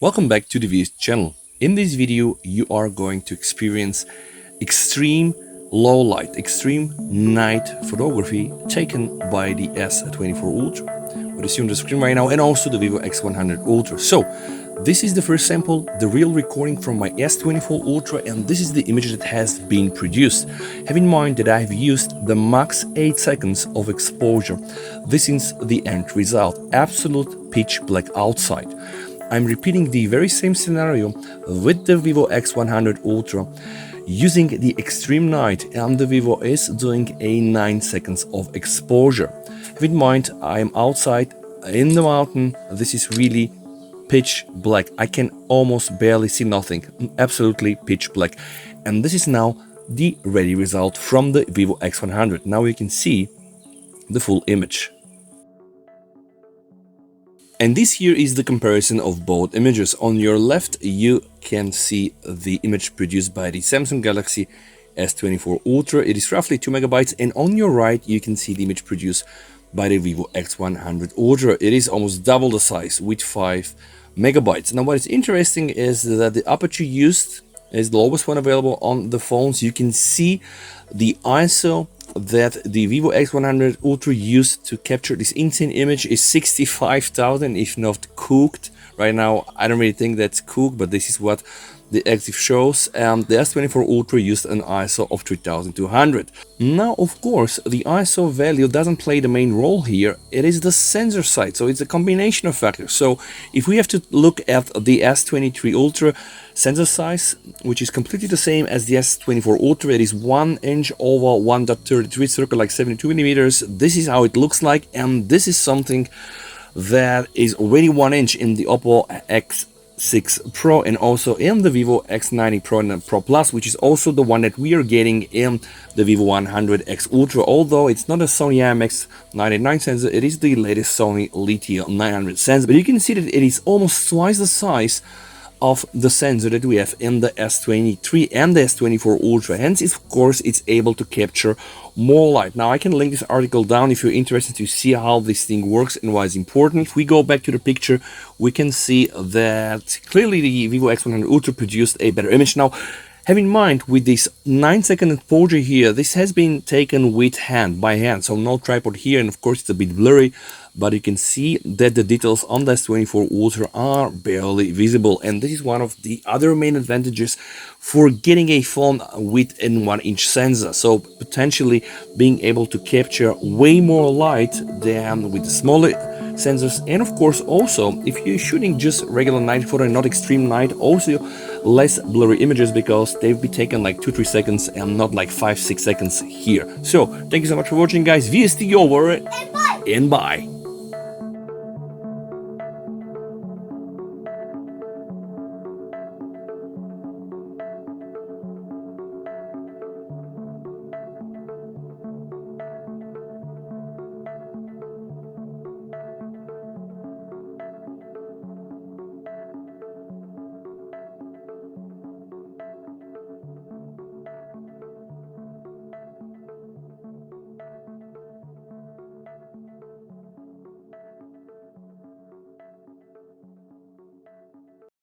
Welcome back to the Vivo channel. In this video, you are going to experience extreme low light, extreme night photography taken by the S24 Ultra. What you see on the screen right now, and also the Vivo X100 Ultra. So, this is the first sample, the real recording from my S24 Ultra, and this is the image that has been produced. Have in mind that I have used the max 8 seconds of exposure. This is the end result, absolute pitch black outside. I'm repeating the very same scenario with the Vivo X100 Ultra using the extreme night, and the Vivo is doing a 9 seconds of exposure. Have in mind, I am outside in the mountain. This is really pitch black. I can almost barely see nothing, absolutely pitch black. And this is now the ready result from the Vivo X100. Now you can see the full image. And this here is the comparison of both images. On your left, you can see the image produced by the Samsung Galaxy S24 Ultra. It is roughly 2 megabytes. And on your right, you can see the image produced by the Vivo X100 Ultra. It is almost double the size with 5 megabytes. Now, what is interesting is that the aperture used is the lowest one available on the phones. You can see the ISO that the Vivo X100 Ultra used to capture this insane image is 65,000, if not cooked. Right now, I don't really think that's cooked, but this is what the EXIF shows. The S24 Ultra used an ISO of 3200. Now, of course, the ISO value doesn't play the main role here. It is the sensor side, so it's a combination of factors. So if we have to look at the S23 Ultra sensor size, which is completely the same as the S24 Ultra, it is 1 inch over 1.33 circle, like 72 millimeters. This is how it looks like, and this is something that is already 1 inch in the Oppo X6 Pro and also in the Vivo X90 Pro and Pro Plus, which is also the one that we are getting in the Vivo 100X Ultra. Although it's not a Sony IMX989 sensor, it is the latest Sony Lithium 900 sensor. But you can see that it is almost twice the size of the sensor that we have in the S23 and the S24 Ultra. Hence, of course, it's able to capture more light. Now, I can link this article down if you're interested to see how this thing works and why it's important. If we go back to the picture, we can see that clearly the Vivo X100 Ultra produced a better image. Now, have in mind, with this 9-second exposure here, this has been taken with by hand, so no tripod here, and of course it's a bit blurry, but you can see that the details on the S24 Ultra are barely visible, and this is one of the other main advantages for getting a phone with a 1-inch sensor, so potentially being able to capture way more light than with the smaller sensors. And of course, also if you're shooting just regular night photo and not extreme night, also less blurry images, because they've been taken like 2-3 seconds and not like 5-6 seconds here. So thank you so much for watching, guys. VST over and bye.